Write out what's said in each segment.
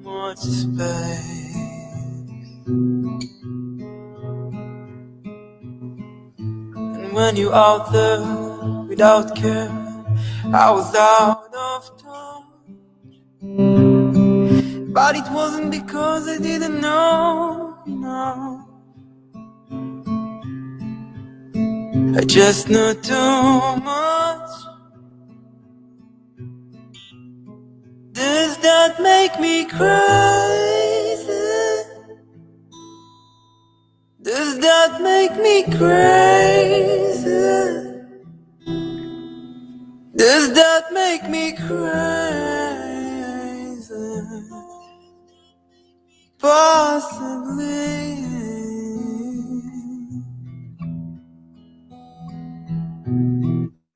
much space. And when you're out there without care, I was out of touch. But it wasn't because I didn't know, no. I just knew too much. Does that make me crazy? Does that make me crazy? Does that make me crazy? Possibly.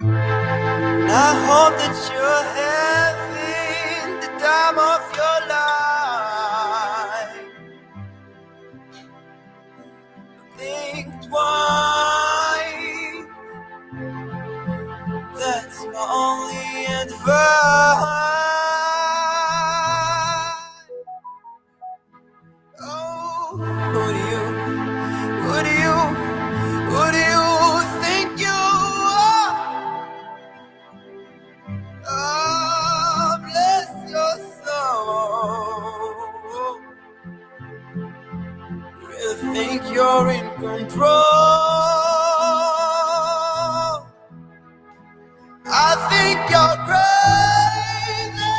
And I hope that you're having the time of your life. Think twice. That's my only advice. Oh, who do you think you are? Oh, bless your soul. You really think you're in control? I think you're crazy.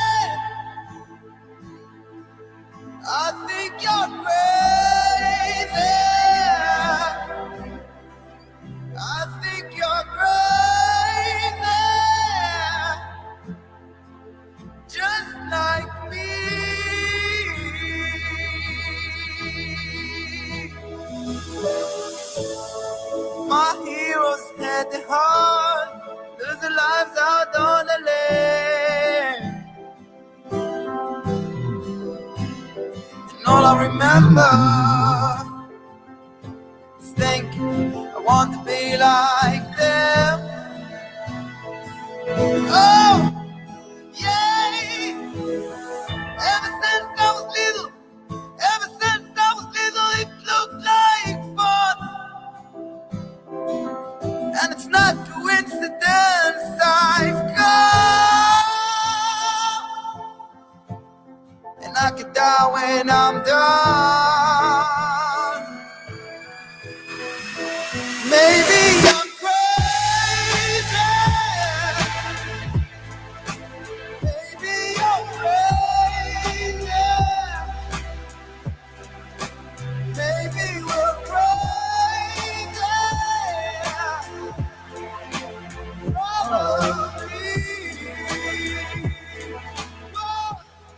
I think you're crazy. I think you're crazy. Just like me. My heroes had the heart, lose their lives out on the land. And all I remember is thinking I want to be like them. Oh, yeah. Ever since I was little, it looked like fun. And it's not coincidence I've come. And I could die when I'm done. Maybe I'm crazy. Maybe you're crazy. Maybe we're crazy.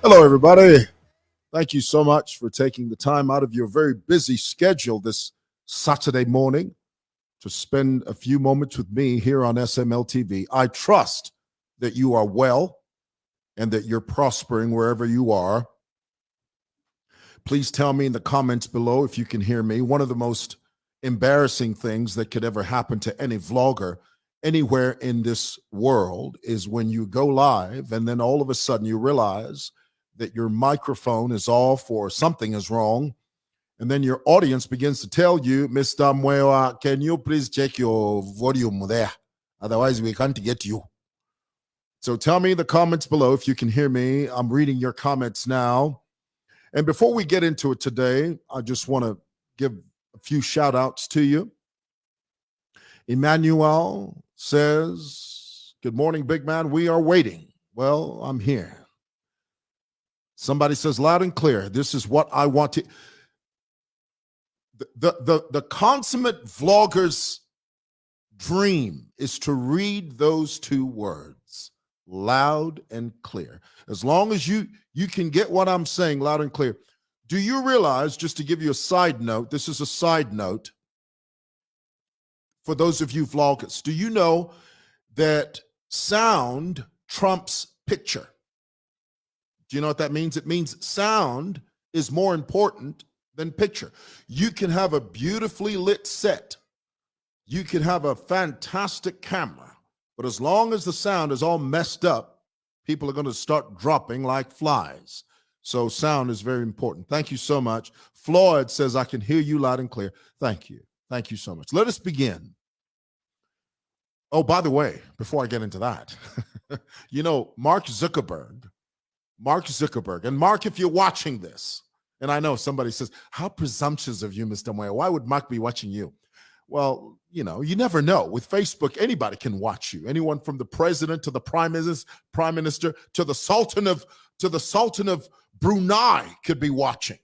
Hello, everybody. Thank you so much for taking the time out of your very busy schedule this Saturday morning to spend a few moments with me here on SML TV. I trust that you are well and that you're prospering wherever you are. Please tell me in the comments below if you can hear me. One of the most embarrassing things that could ever happen to any vlogger anywhere in this world is when you go live and then all of a sudden you realize that your microphone is off or something is wrong. And then your audience begins to tell you, Mr. Mwewa, can you please check your volume there? Otherwise, we can't get you. So tell me in the comments below if you can hear me. I'm reading your comments now. And before we get into it today, I just want to give a few shout outs to you. Emmanuel says, good morning, big man. We are waiting. Well, I'm here. Somebody says loud and clear, this is what I want to. The consummate vlogger's dream is to read those two words, loud and clear. As long as you can get what I'm saying loud and clear. Do you realize, just to give you a side note, this is a side note for those of you vloggers, do you know that sound trumps picture? Do you know what that means? It means sound is more important than picture. You can have a beautifully lit set. You can have a fantastic camera, but as long as the sound is all messed up, people are going to start dropping like flies. So sound is very important. Thank you so much. Floyd says, I can hear you loud and clear. Thank you. Thank you so much. Let us begin. Oh, by the way, before I get into that, Mark Zuckerberg, and Mark, if you're watching this, and I know somebody says, how presumptuous of you, Mr. Moya. Why would Mark be watching you? Well, you never know. With Facebook, anybody can watch you. Anyone from the president to the prime minister to the sultan of Brunei could be watching.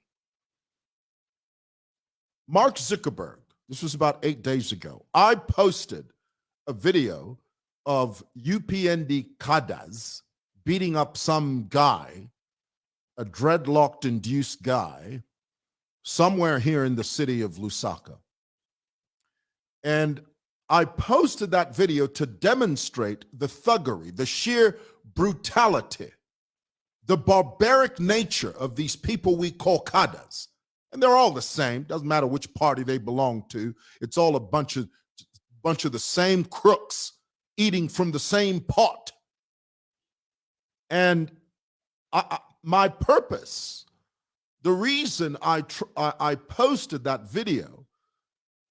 Mark Zuckerberg, this was about 8 days ago. I posted a video of UPND cadres beating up some guy, a dreadlocked-induced guy, somewhere here in the city of Lusaka. And I posted that video to demonstrate the thuggery, the sheer brutality, the barbaric nature of these people we call cadres. And they're all the same. Doesn't matter which party they belong to. It's all a bunch of the same crooks eating from the same pot. And my purpose, the reason I posted that video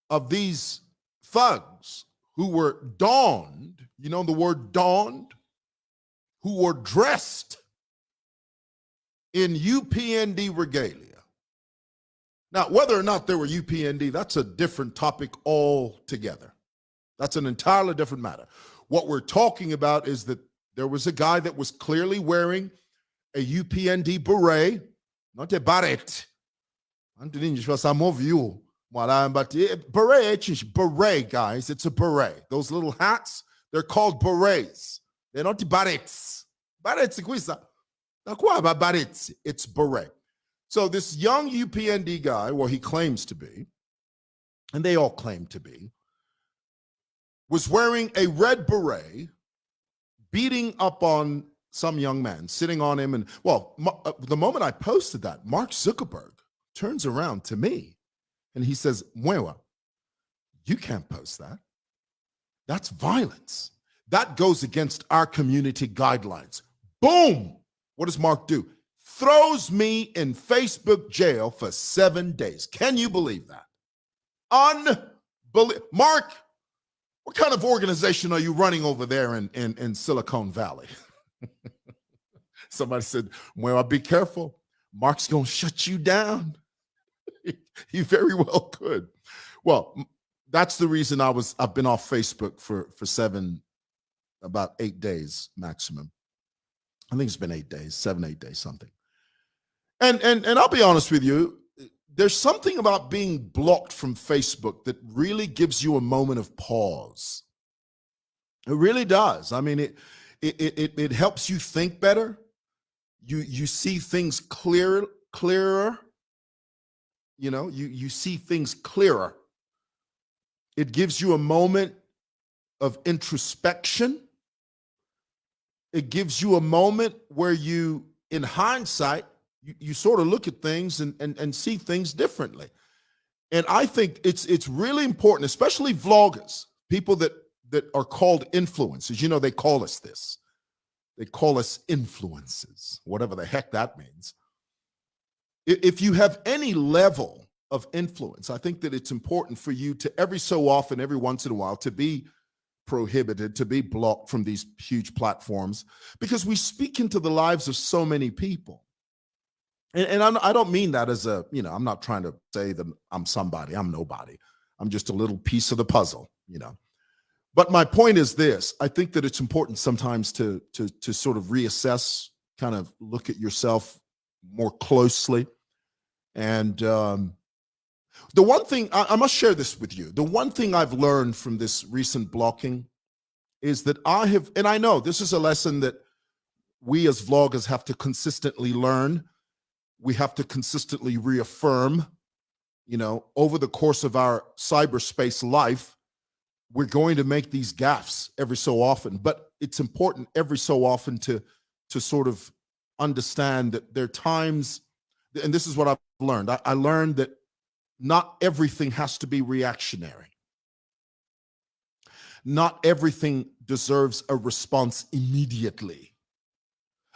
of these thugs who were donned, you know the word donned, who were dressed in UPND regalia. Now, whether or not they were UPND, that's a different topic altogether. That's an entirely different matter. What we're talking about is that there was a guy that was clearly wearing a UPND beret, not a beret. Beret, guys, it's a beret. Those little hats, they're called berets. They're not berets. Berets, it's beret. So this young UPND guy, well, he claims to be, and they all claim to be, was wearing a red beret, beating up on some young man, sitting on him. And, well, the moment I posted that, Mark Zuckerberg turns around to me and he says, Mwewa, you can't post that. That's violence. That goes against our community guidelines. Boom! What does Mark do? Throws me in Facebook jail for 7 days. Can you believe that? Unbelievable. Mark, what kind of organization are you running over there in Silicon Valley? Somebody said, well, be careful. Mark's going to shut you down. He very well could. Well, that's the reason I've been off Facebook for about 8 days maximum. I think it's been 8 days, 7, 8 days, something. And I'll be honest with you, there's something about being blocked from Facebook that really gives you a moment of pause. It really does. I mean, it helps you think better. You see things clearer. You see things clearer. It gives you a moment of introspection. It gives you a moment where you, in hindsight, you sort of look at things and see things differently. And I think it's really important, especially vloggers, people that are called influencers. You know, they call us this. They call us influencers, whatever the heck that means. If you have any level of influence, I think that it's important for you to every so often, every once in a while, to be prohibited, to be blocked from these huge platforms, because we speak into the lives of so many people. And I don't mean that as I'm not trying to say that I'm somebody. I'm nobody. I'm just a little piece of the puzzle, But my point is this. I think that it's important sometimes to sort of reassess, kind of look at yourself more closely. And the one thing, I must share this with you. The one thing I've learned from this recent blocking is that and I know this is a lesson that we as vloggers have to consistently learn. We have to consistently reaffirm, over the course of our cyberspace life, we're going to make these gaffes every so often, but it's important every so often to sort of understand that there are times, and this is what I've learned. I learned that not everything has to be reactionary. Not everything deserves a response immediately.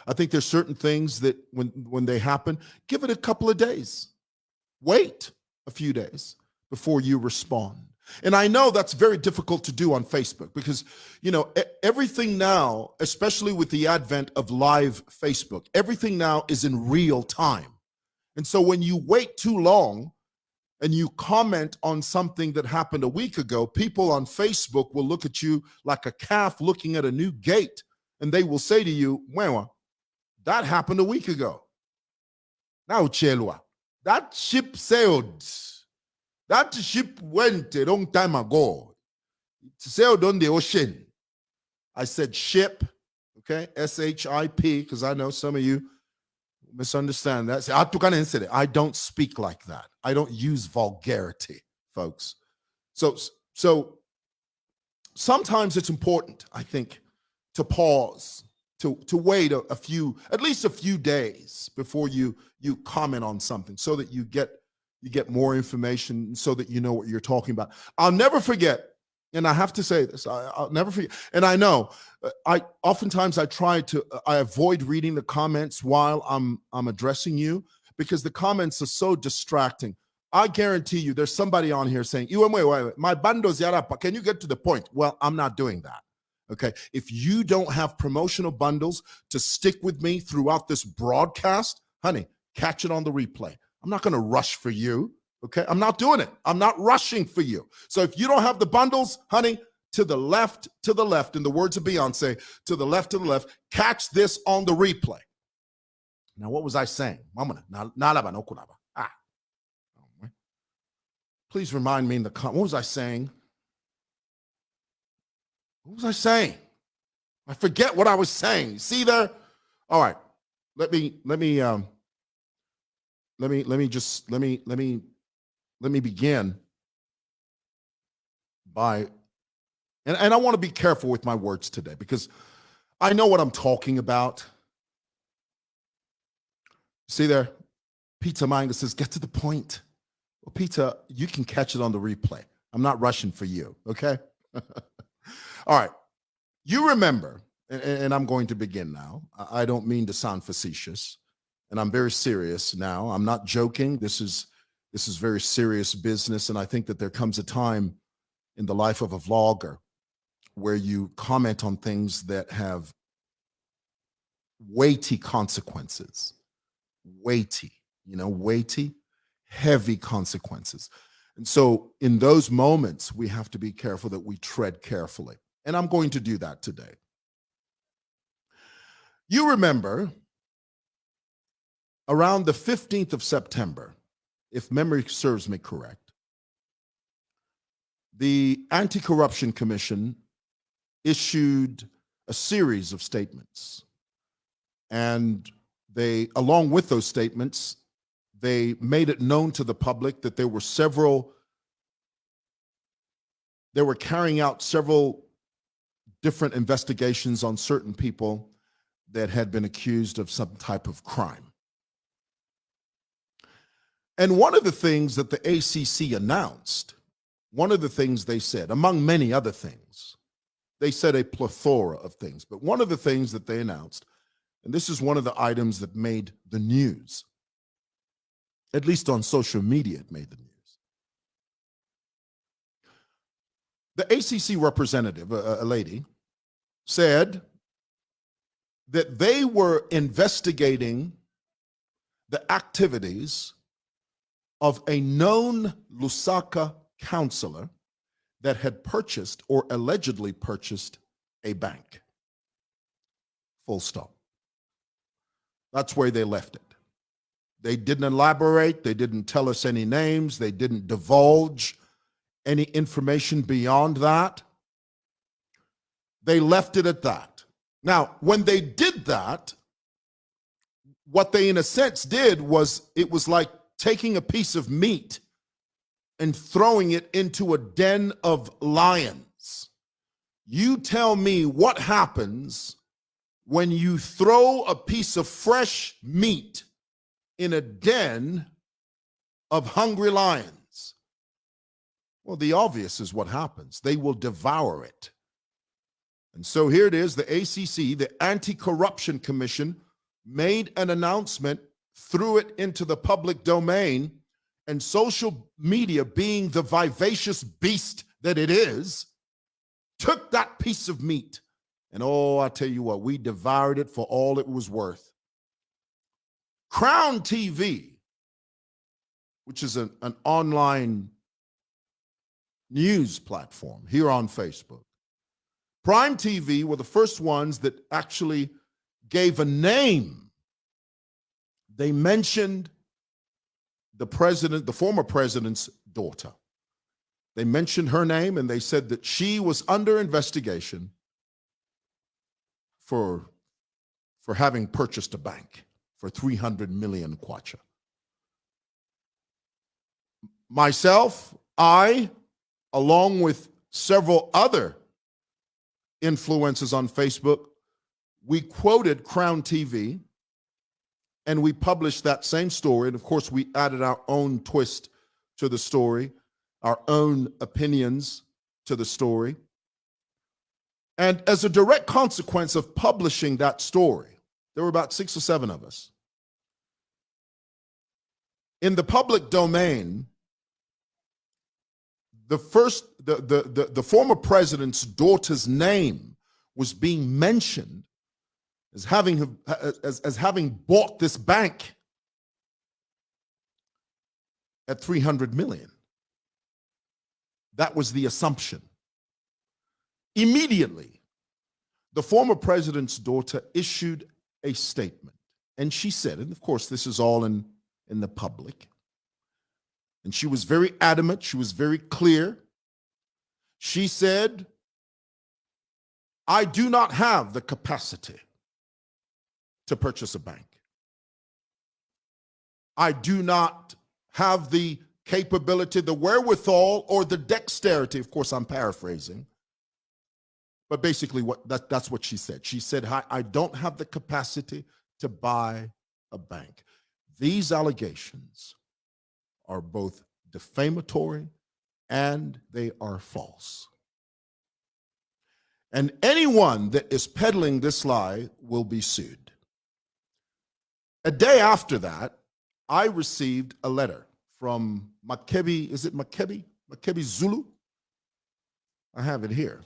I think there's certain things that when they happen, give it a couple of days. Wait a few days before you respond. And I know that's very difficult to do on Facebook because, everything now, especially with the advent of live Facebook, everything now is in real time. And so when you wait too long and you comment on something that happened a week ago, people on Facebook will look at you like a calf looking at a new gate. And they will say to you, well, that happened a week ago. Now, Chelwa, that ship sailed. That ship went a long time ago. It sailed on the ocean. I said ship, okay, S-H-I-P, because I know some of you misunderstand that. I don't speak like that. I don't use vulgarity, folks. So sometimes it's important, I think, to pause, to wait at least a few days before you comment on something so that you get more information so that you know what you're talking about. I'll never forget, and I have to say this, I'll never forget, and I know, I avoid reading the comments while I'm addressing you because the comments are so distracting. I guarantee you there's somebody on here saying, wait, my bando's yarapa, can you get to the point? Well, I'm not doing that. Okay, if you don't have promotional bundles to stick with me throughout this broadcast, honey, catch it on the replay. I'm not going to rush for you, okay? I'm not doing it. I'm not rushing for you. So if you don't have the bundles, honey, to the left, in the words of Beyonce, to the left, catch this on the replay. Now, what was I saying? Please remind me in the comments. What was I saying? What was I saying? I forget what I was saying. See there? All right. Let me begin by, and I want to be careful with my words today because I know what I'm talking about. See there? Peter Manga says, get to the point. Well, Peter, you can catch it on the replay. I'm not rushing for you, okay? All right. You remember, and I'm going to begin now. I don't mean to sound facetious, and I'm very serious now. I'm not joking. This is very serious business, and I think that there comes a time in the life of a vlogger where you comment on things that have weighty consequences. Weighty, heavy consequences. And so in those moments, we have to be careful that we tread carefully. And I'm going to do that today. You remember around the 15th of September, if memory serves me correct, the Anti-Corruption Commission issued a series of statements. And they, along with those statements, they made it known to the public that they were carrying out several different investigations on certain people that had been accused of some type of crime. And one of the things that the ACC announced, one of the things they said, among many other things, they said a plethora of things, but one of the things that they announced, and this is one of the items that made the news, at least on social media, it made the news. The ACC representative, a lady, said that they were investigating the activities of a known Lusaka counselor that had purchased or allegedly purchased a bank. Full stop. That's where they left it. They didn't elaborate. They didn't tell us any names. They didn't divulge any information beyond that. They left it at that. Now, when they did that, what they in a sense did was, it was like taking a piece of meat and throwing it into a den of lions. You tell me what happens when you throw a piece of fresh meat in a den of hungry lions. Well, the obvious is what happens. They will devour it. And so here it is, the ACC, the Anti-Corruption Commission, made an announcement, threw it into the public domain, and social media, being the vivacious beast that it is, took that piece of meat. And oh, I tell you what, we devoured it for all it was worth. Crown TV, which is an online news platform here on Facebook, Prime TV were the first ones that actually gave a name. They mentioned the former president's daughter. They mentioned her name, and they said that she was under investigation for having purchased a bank for 300 million kwacha. Myself, I, along with several other influencers on Facebook, we quoted Crown TV, and we published that same story. And of course, we added our own twist to the story, our own opinions to the story. And as a direct consequence of publishing that story, there were about 6 or 7 of us. In the public domain, the former president's daughter's name was being mentioned as having bought this bank at 300 million. That was the assumption. Immediately, the former president's daughter issued a statement, and she said, and of course this is all in the public, and she was very adamant, she was very clear. She said, I do not have the capacity to purchase a bank. I do not have the capability, the wherewithal, or the dexterity. Of course, I'm paraphrasing. But basically, that's what she said. She said, I don't have the capacity to buy a bank. These allegations are both defamatory and they are false. And anyone that is peddling this lie will be sued. A day after that, I received a letter from Makebi, is it Makebi? Makebi Zulu? I have it here.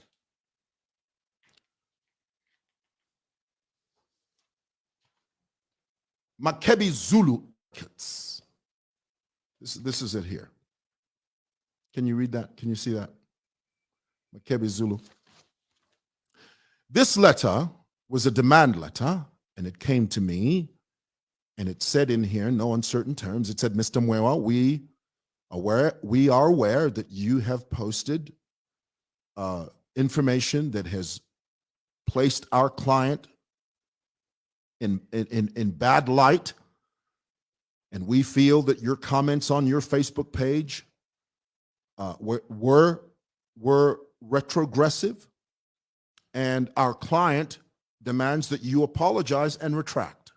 Makebi Zulu. This is it here. Can you read that? Can you see that? Makebi Zulu. This letter was a demand letter, and it came to me, and it said in here, no uncertain terms, it said, Mr. Mwewa, we are aware that you have posted information that has placed our client in bad light, and we feel that your comments on your Facebook page were retrogressive, and our client demands that you apologize and retract.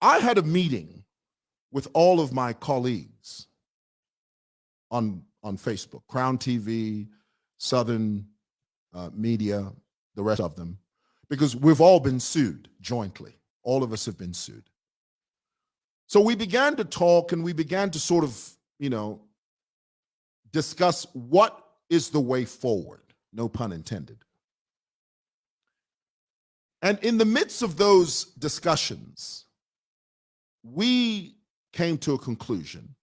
I had a meeting with all of my colleagues on Facebook, Crown TV, Southern Media, the rest of them, because we've all been sued jointly. All of us have been sued. So we began to talk, and we began to sort of, discuss what is the way forward, no pun intended. And in the midst of those discussions, we came to a conclusion.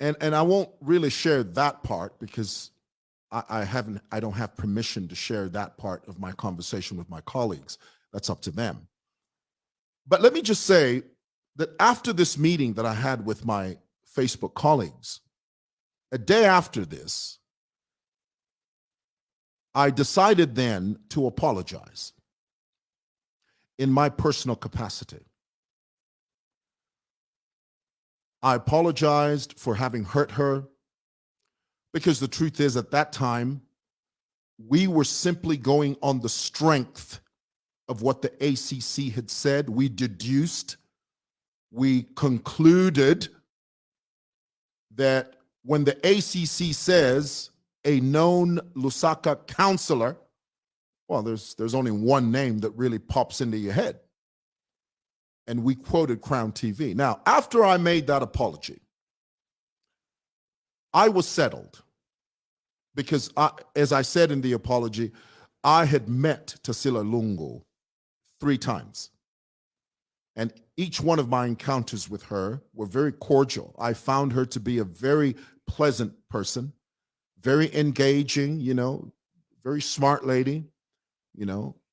And I won't really share that part because I don't have permission to share that part of my conversation with my colleagues. That's up to them. But let me just say that after this meeting that I had with my Facebook colleagues, a day after this, I decided then to apologize in my personal capacity. I apologized for having hurt her, because the truth is, at that time, we were simply going on the strength of what the ACC had said. We deduced, we concluded that when the ACC says a known Lusaka counselor Well, there's only one name that really pops into your head. And we quoted Crown TV. Now, after I made that apology, I was settled because, as I said in the apology, I had met Tasila Lungu 3 times. And each one of my encounters with her were very cordial. I found her to be a very pleasant person, very engaging, very smart lady,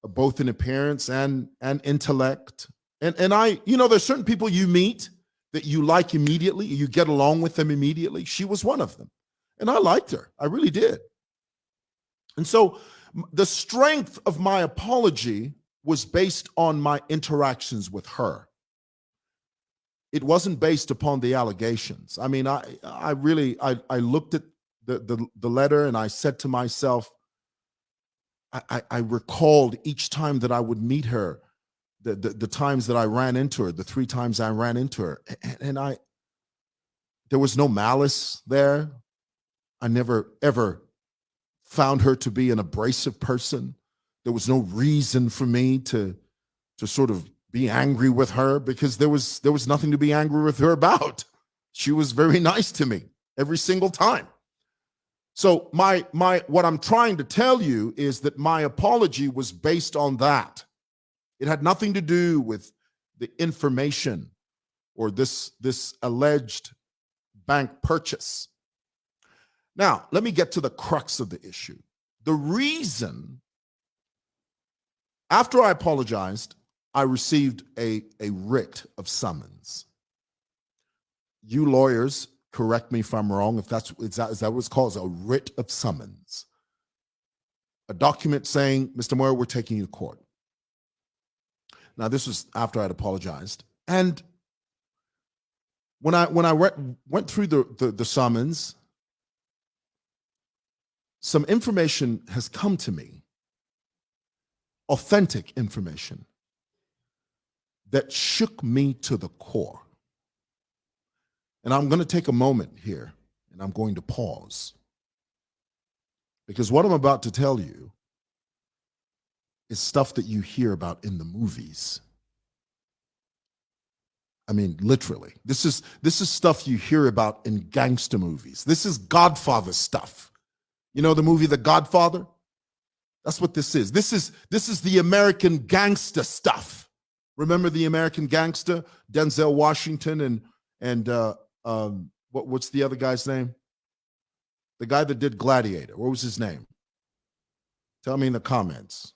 both in appearance and intellect. And I, there's certain people you meet that you like immediately, you get along with them immediately. She was one of them. And I liked her. I really did. And so the strength of my apology was based on my interactions with her. It wasn't based upon the allegations. I mean, I really looked at the letter and I said to myself, I recalled each time that I would meet her, the times that I ran into her, the 3 times I ran into her, and there was no malice there. I never ever found her to be an abrasive person. There was no reason for me to sort of be angry with her because there was nothing to be angry with her about. She was very nice to me every single time. So what I'm trying to tell you is that my apology was based on that. It had nothing to do with the information or this alleged bank purchase. Now, let me get to the crux of the issue. The reason, after I apologized, I received a writ of summons. You lawyers, correct me if I'm wrong, is that what it's called? A writ of summons. A document saying, Mr. Moyer, we're taking you to court. Now, this was after I'd apologized. And when I went through the summons, some information has come to me, authentic information, that shook me to the core. And I'm going to take a moment here, and I'm going to pause. Because what I'm about to tell you is stuff that you hear about in the movies. I mean, literally. This is stuff you hear about in gangster movies. This is Godfather stuff. You know the movie The Godfather? That's what this is. This is the American gangster stuff. Remember the American gangster, Denzel Washington and what's the other guy's name? The guy that did Gladiator. What was his name? Tell me in the comments.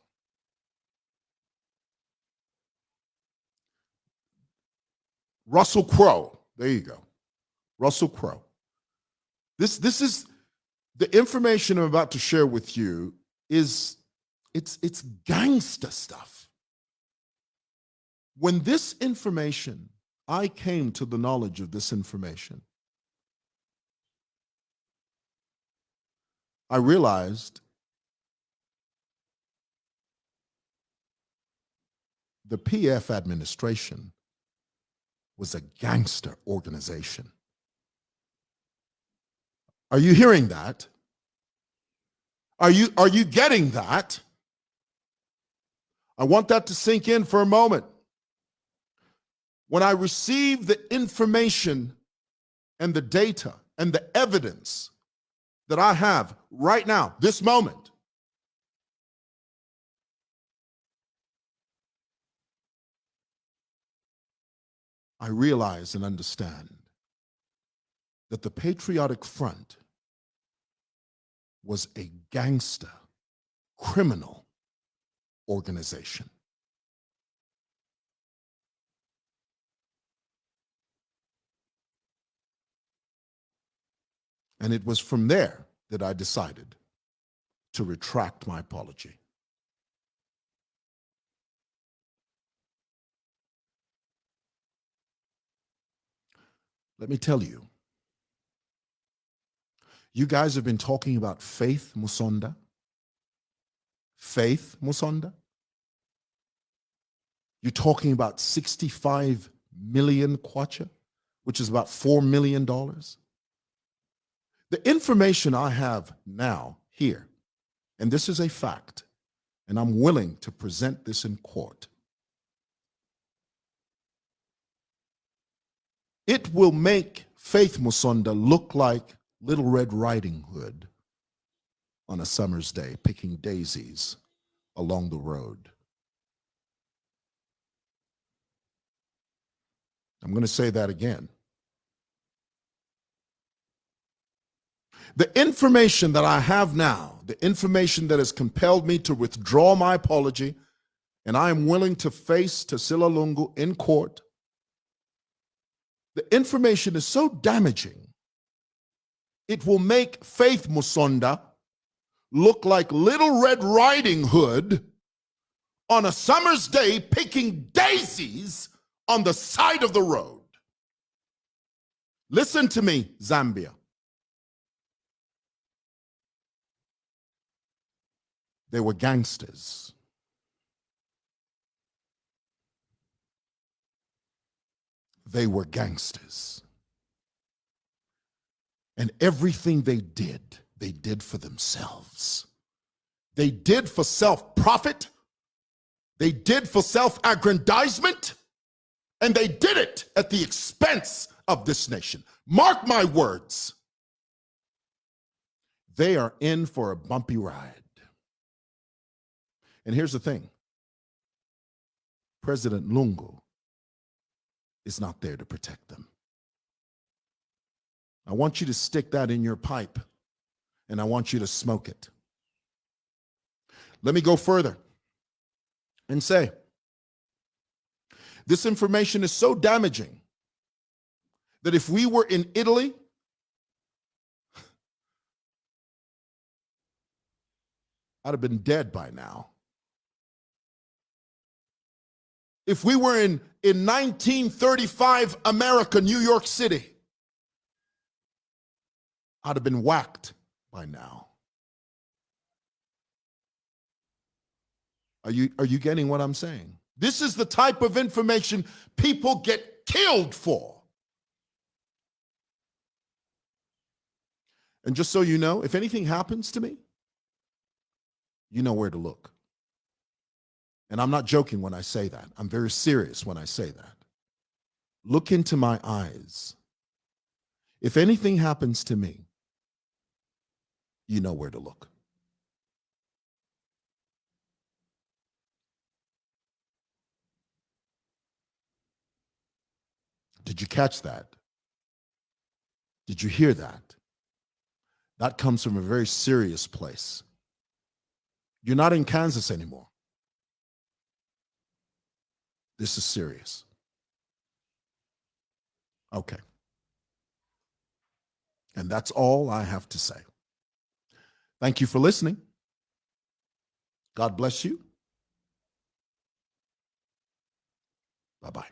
Russell Crowe. There you go. Russell Crowe. This is the information I'm about to share with you is it's gangster stuff. When this information, I came to the knowledge of this information, I realized the PF administration was a gangster organization. Are you hearing that? Are you getting that? I want that to sink in for a moment. When I received the information and the data and the evidence that I have right now, this moment, I realize and understand that the Patriotic Front was a gangster, criminal organization. And it was from there that I decided to retract my apology. Let me tell you, you guys have been talking about Faith Musonda. Faith Musonda. You're talking about 65 million kwacha, which is about $4 million. The information I have now here, and this is a fact, and I'm willing to present this in court. It will make Faith Musonda look like Little Red Riding Hood on a summer's day, picking daisies along the road. I'm going to say that again. The information that I have now, the information that has compelled me to withdraw my apology, and I am willing to face Tasila Lungu in court, the information is so damaging, it will make Faith Musonda look like Little Red Riding Hood on a summer's day picking daisies on the side of the road. Listen to me, Zambia. They were gangsters. They were gangsters. And everything they did for themselves. They did for self-profit. They did for self-aggrandizement. And they did it at the expense of this nation. Mark my words. They are in for a bumpy ride. And here's the thing. President Lungu is not there to protect them. I want you to stick that in your pipe, and I want you to smoke it. Let me go further and say, this information is so damaging that if we were in Italy, I'd have been dead by now. If we were in 1935 America, New York City, I'd have been whacked by now. Are you getting what I'm saying? This is the type of information people get killed for. And just so you know, if anything happens to me, you know where to look. And I'm not joking when I say that. I'm very serious when I say that. Look into my eyes. If anything happens to me, you know where to look. Did you catch that? Did you hear that? That comes from a very serious place. You're not in Kansas anymore. This is serious. Okay. And that's all I have to say. Thank you for listening. God bless you. Bye-bye.